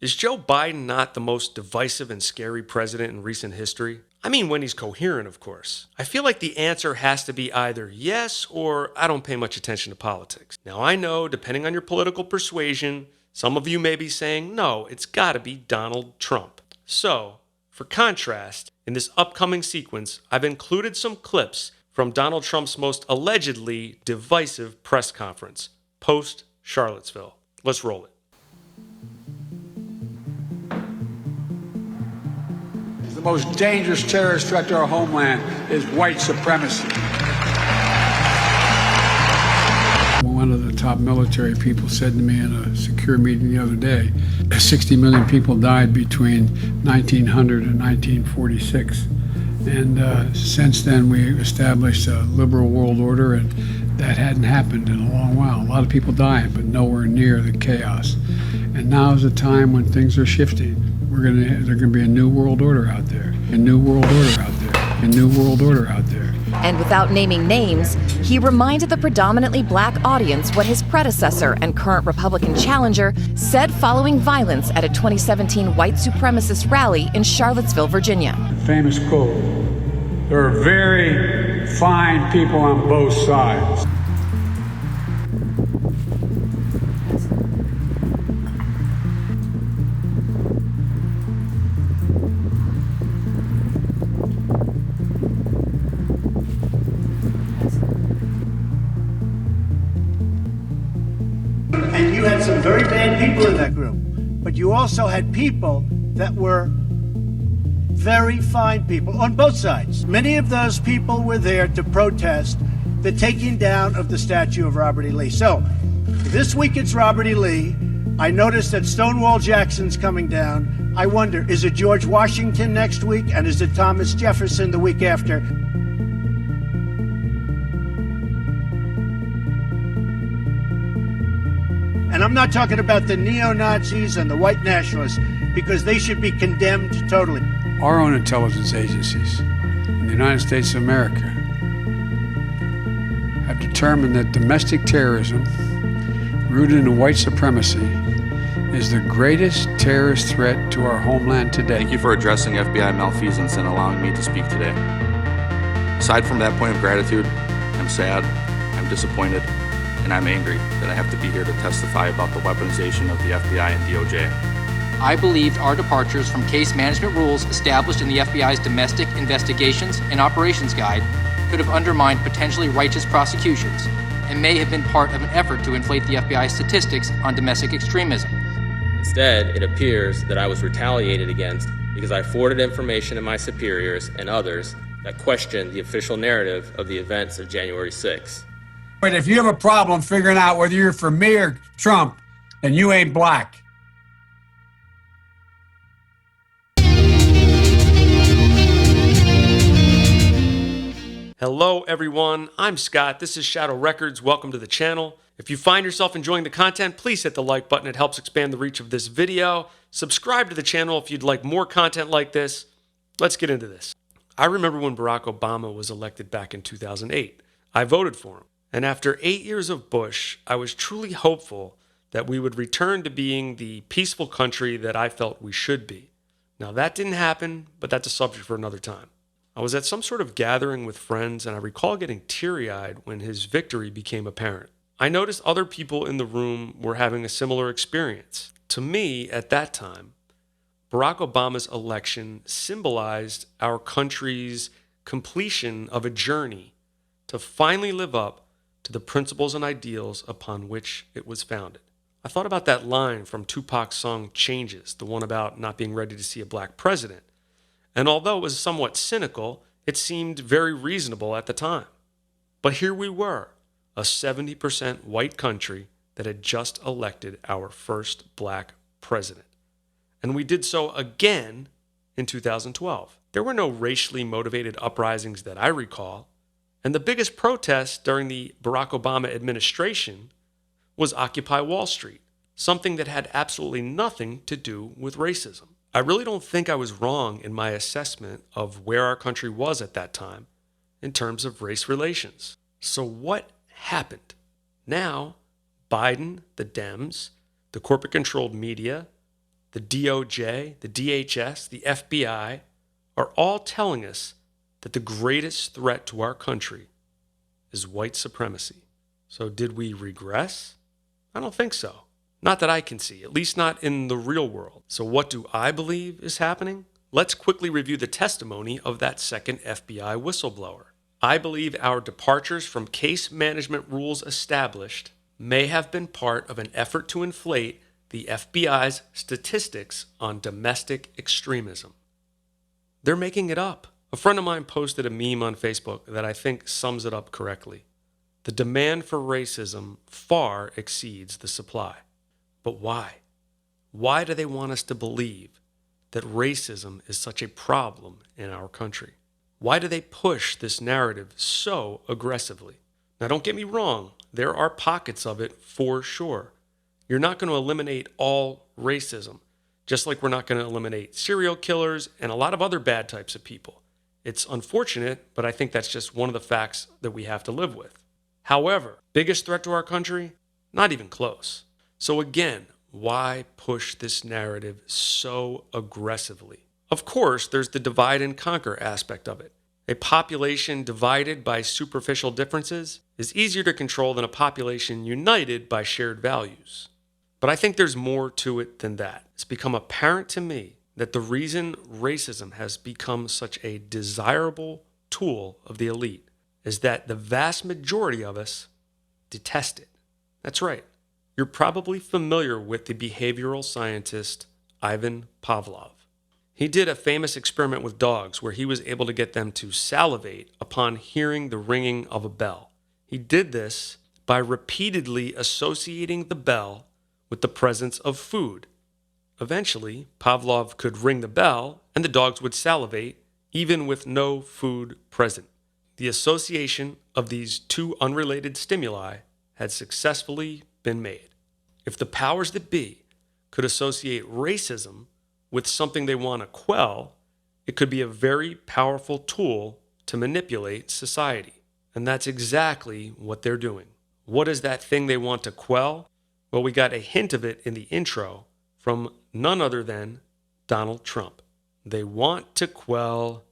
Is Joe Biden not the most divisive and scary president in recent history? I mean, when he's coherent, of course. I feel like the answer has to be either yes or I don't pay much attention to politics. Now, I know, depending on your political persuasion, some of you may be saying, no, it's gotta be Donald Trump. So, for contrast, in this upcoming sequence, I've included some clips from Donald Trump's most allegedly divisive press conference, post-Charlottesville. Let's roll it. The most dangerous terrorist threat to our homeland is white supremacy. One of the top military people said to me in a secure meeting the other day, 60 million people died between 1900 and 1946. And since then, we established a liberal world order, and that hadn't happened in a long while. A lot of people died, but nowhere near the chaos. And now is a time when things are shifting. There's going to be a new world order out there, a new world order out there, a new world order out there. And without naming names, he reminded the predominantly black audience what his predecessor and current Republican challenger said following violence at a 2017 white supremacist rally in Charlottesville, Virginia. The famous quote, "There are very fine people on both sides." And you had some very bad people in that group, but you also had people that were very fine people on both sides. Many of those people were there to protest the taking down of the statue of Robert E. Lee. So this week it's Robert E. Lee. I noticed that Stonewall Jackson's coming down. I wonder, is it George Washington next week? And is it Thomas Jefferson the week after? And I'm not talking about the neo-Nazis and the white nationalists, because they should be condemned totally. Our own intelligence agencies in the United States of America have determined that domestic terrorism, rooted in white supremacy, is the greatest terrorist threat to our homeland today. Thank you for addressing FBI malfeasance and allowing me to speak today. Aside from that point of gratitude, I'm sad, I'm disappointed, and I'm angry that I have to be here to testify about the weaponization of the FBI and DOJ. I believed our departures from case management rules established in the FBI's Domestic Investigations and Operations Guide could have undermined potentially righteous prosecutions and may have been part of an effort to inflate the FBI's statistics on domestic extremism. Instead, it appears that I was retaliated against because I forwarded information to my superiors and others that questioned the official narrative of the events of January 6th. But if you have a problem figuring out whether you're for me or Trump, then you ain't black. Hello everyone, I'm Scott, this is Wreckardz, welcome to the channel. If you find yourself enjoying the content, please hit the like button, it helps expand the reach of this video. Subscribe to the channel if you'd like more content like this. Let's get into this. I remember when Barack Obama was elected back in 2008. I voted for him. And after 8 years of Bush, I was truly hopeful that we would return to being the peaceful country that I felt we should be. Now that didn't happen, but that's a subject for another time. I was at some sort of gathering with friends, and I recall getting teary-eyed when his victory became apparent. I noticed other people in the room were having a similar experience. To me, at that time, Barack Obama's election symbolized our country's completion of a journey to finally live up to the principles and ideals upon which it was founded. I thought about that line from Tupac's song Changes, the one about not being ready to see a black president. And although it was somewhat cynical, it seemed very reasonable at the time. But here we were, a 70% white country that had just elected our first black president. And we did so again in 2012. There were no racially motivated uprisings that I recall. And the biggest protest during the Barack Obama administration was Occupy Wall Street, something that had absolutely nothing to do with racism. I really don't think I was wrong in my assessment of where our country was at that time in terms of race relations. So what happened? Now, Biden, the Dems, the corporate-controlled media, the DOJ, the DHS, the FBI are all telling us that the greatest threat to our country is white supremacy. So did we regress? I don't think so. Not that I can see, at least not in the real world. So what do I believe is happening? Let's quickly review the testimony of that second FBI whistleblower. I believe our departures from case management rules established may have been part of an effort to inflate the FBI's statistics on domestic extremism. They're making it up. A friend of mine posted a meme on Facebook that I think sums it up correctly. The demand for racism far exceeds the supply. But why? Why do they want us to believe that racism is such a problem in our country? Why do they push this narrative so aggressively? Now, don't get me wrong, there are pockets of it for sure. You're not going to eliminate all racism, just like we're not going to eliminate serial killers and a lot of other bad types of people. It's unfortunate, but I think that's just one of the facts that we have to live with. However, biggest threat to our country? Not even close. So again, why push this narrative so aggressively? Of course, there's the divide and conquer aspect of it. A population divided by superficial differences is easier to control than a population united by shared values. But I think there's more to it than that. It's become apparent to me that the reason racism has become such a desirable tool of the elite is that the vast majority of us detest it. That's right. You're probably familiar with the behavioral scientist Ivan Pavlov. He did a famous experiment with dogs where he was able to get them to salivate upon hearing the ringing of a bell. He did this by repeatedly associating the bell with the presence of food. Eventually, Pavlov could ring the bell and the dogs would salivate even with no food present. The association of these two unrelated stimuli had successfully been made. If the powers that be could associate racism with something they want to quell, it could be a very powerful tool to manipulate society. And that's exactly what they're doing. What is that thing they want to quell? Well, we got a hint of it in the intro from none other than Donald Trump. They want to quell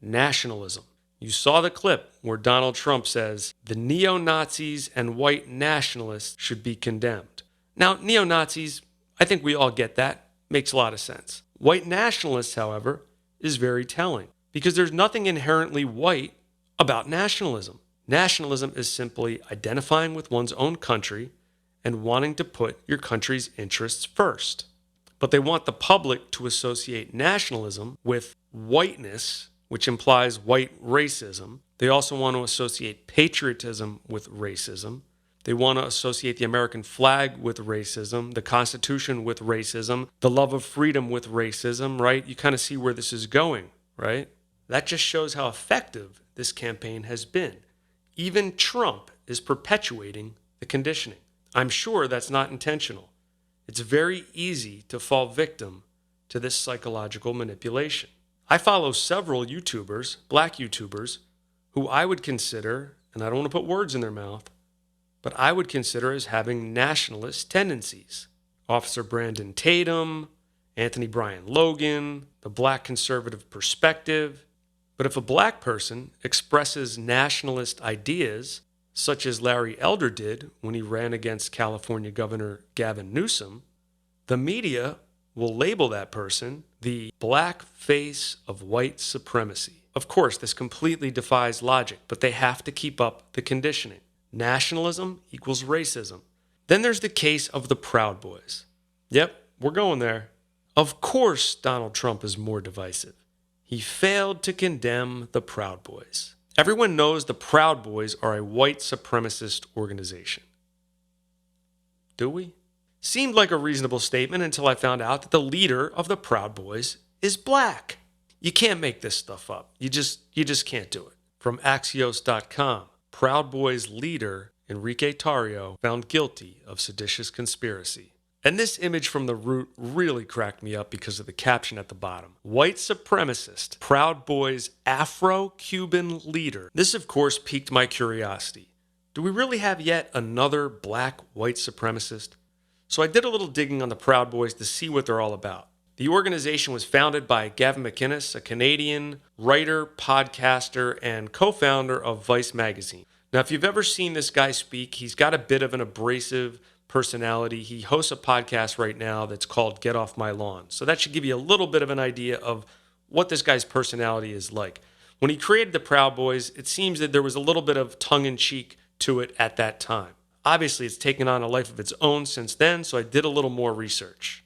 nationalism. You saw the clip where Donald Trump says the neo-Nazis and white nationalists should be condemned. Now, neo-Nazis, I think we all get that. Makes a lot of sense. White nationalists, however, is very telling because there's nothing inherently white about nationalism. Nationalism is simply identifying with one's own country and wanting to put your country's interests first. But they want the public to associate nationalism with whiteness, which implies white racism. They also want to associate patriotism with racism. They want to associate the American flag with racism, the Constitution with racism, the love of freedom with racism, right? You kind of see where this is going, right? That just shows how effective this campaign has been. Even Trump is perpetuating the conditioning. I'm sure that's not intentional. It's very easy to fall victim to this psychological manipulation. I follow several YouTubers, black YouTubers, who I would consider, and I don't want to put words in their mouth, but I would consider as having nationalist tendencies. Officer Brandon Tatum, Anthony Brian Logan, the Black Conservative Perspective. But if a black person expresses nationalist ideas, such as Larry Elder did when he ran against California Governor Gavin Newsom, the media will label that person the black face of white supremacy. Of course, this completely defies logic, but they have to keep up the conditioning. Nationalism equals racism. Then there's the case of the Proud Boys. Yep, we're going there. Of course, Donald Trump is more divisive. He failed to condemn the Proud Boys. Everyone knows the Proud Boys are a white supremacist organization. Do we? Seemed like a reasonable statement until I found out that the leader of the Proud Boys is black. You can't make this stuff up. You just can't do it. From Axios.com, Proud Boys leader Enrique Tarrio found guilty of seditious conspiracy. And this image from The Root really cracked me up because of the caption at the bottom. White supremacist, Proud Boys Afro-Cuban leader. This, of course, piqued my curiosity. Do we really have yet another black white supremacist? So I did a little digging on the Proud Boys to see what they're all about. The organization was founded by Gavin McInnes, a Canadian writer, podcaster, and co-founder of Vice magazine. Now, if you've ever seen this guy speak, he's got a bit of an abrasive personality. He hosts a podcast right now that's called Get Off My Lawn. So that should give you a little bit of an idea of what this guy's personality is like. When he created the Proud Boys, it seems that there was a little bit of tongue-in-cheek to it at that time. Obviously, it's taken on a life of its own since then, so I did a little more research.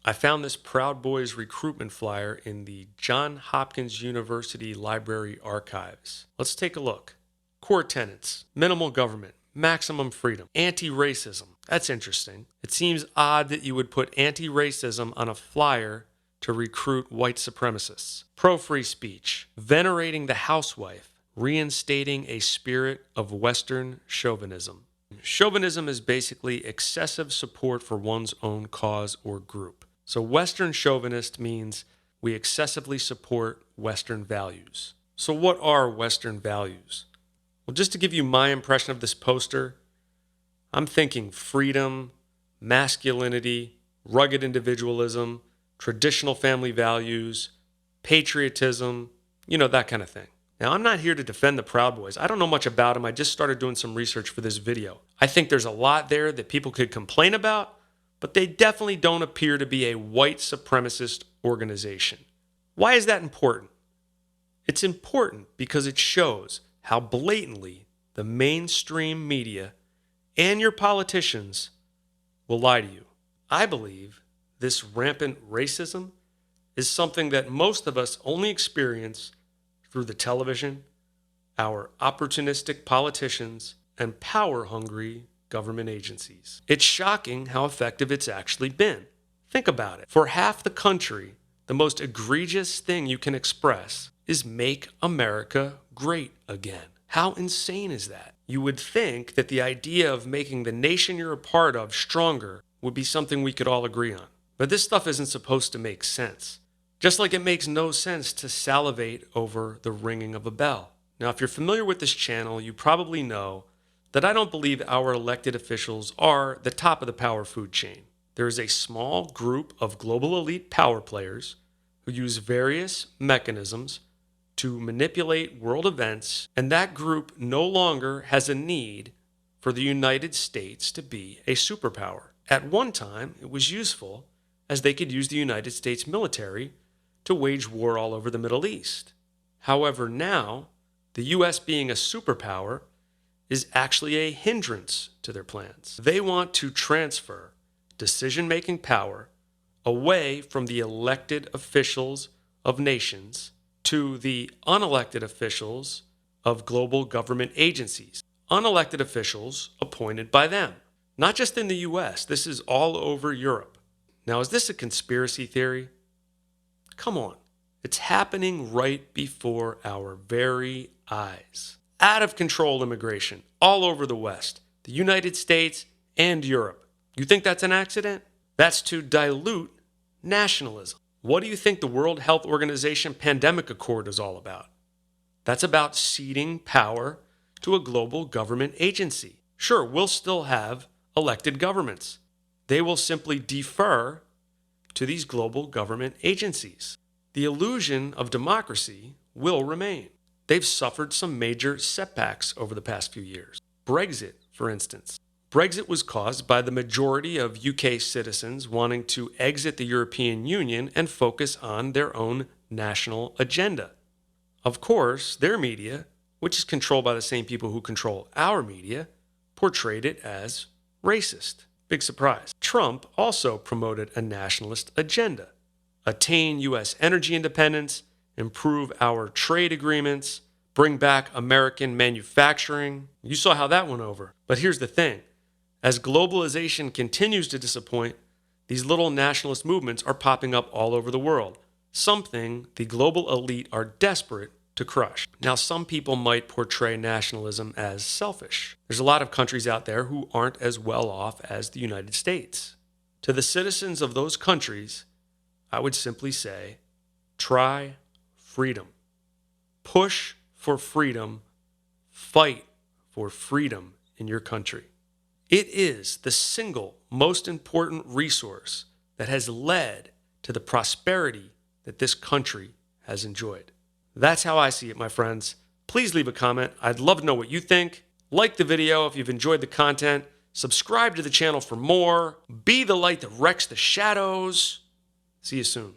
I found this Proud Boys recruitment flyer in the Johns Hopkins University Library archives. Let's take a look. Core tenets: minimal government, maximum freedom, anti-racism. That's interesting. It seems odd that you would put anti-racism on a flyer to recruit white supremacists. Pro-free speech, venerating the housewife, reinstating a spirit of Western chauvinism. Chauvinism is basically excessive support for one's own cause or group. So Western chauvinist means we excessively support Western values. So what are Western values? Well, just to give you my impression of this poster, I'm thinking freedom, masculinity, rugged individualism, traditional family values, patriotism, that kind of thing. Now, I'm not here to defend the Proud Boys. I don't know much about them. I just started doing some research for this video. I think there's a lot there that people could complain about, but they definitely don't appear to be a white supremacist organization. Why is that important? It's important because it shows how blatantly the mainstream media and your politicians will lie to you. I believe this rampant racism is something that most of us only experience through the television, our opportunistic politicians, and power-hungry government agencies. It's shocking how effective it's actually been. Think about it. For half the country, the most egregious thing you can express is "Make America Great Again." How insane is that? You would think that the idea of making the nation you're a part of stronger would be something we could all agree on. But this stuff isn't supposed to make sense. Just like it makes no sense to salivate over the ringing of a bell. Now, if you're familiar with this channel, you probably know that I don't believe our elected officials are the top of the power food chain. There is a small group of global elite power players who use various mechanisms to manipulate world events, and that group no longer has a need for the United States to be a superpower. At one time, it was useful, as they could use the United States military to wage war all over the Middle East. However, now, the U.S. being a superpower is actually a hindrance to their plans. They want to transfer decision-making power away from the elected officials of nations to the unelected officials of global government agencies. Unelected officials appointed by them. Not just in the U.S., this is all over Europe. Now, is this a conspiracy theory? Come on. It's happening right before our very eyes. Out of control immigration all over the West, the United States, and Europe. You think that's an accident? That's to dilute nationalism. What do you think the World Health Organization Pandemic Accord is all about? That's about ceding power to a global government agency. Sure, we'll still have elected governments. They will simply defer to these global government agencies. The illusion of democracy will remain. They've suffered some major setbacks over the past few years. Brexit, for instance. Brexit was caused by the majority of UK citizens wanting to exit the European Union and focus on their own national agenda. Of course, their media, which is controlled by the same people who control our media, portrayed it as racist. Big surprise. Trump also promoted a nationalist agenda. Attain U.S. energy independence, improve our trade agreements, bring back American manufacturing. You saw how that went over. But here's the thing. As globalization continues to disappoint, these little nationalist movements are popping up all over the world. Something the global elite are desperate to crush. Now, some people might portray nationalism as selfish. There's a lot of countries out there who aren't as well off as the United States. To the citizens of those countries, I would simply say, try freedom. Push for freedom. Fight for freedom in your country. It is the single most important resource that has led to the prosperity that this country has enjoyed. That's how I see it, my friends. Please leave a comment. I'd love to know what you think. Like the video if you've enjoyed the content. Subscribe to the channel for more. Be the light that wrecks the shadows. See you soon.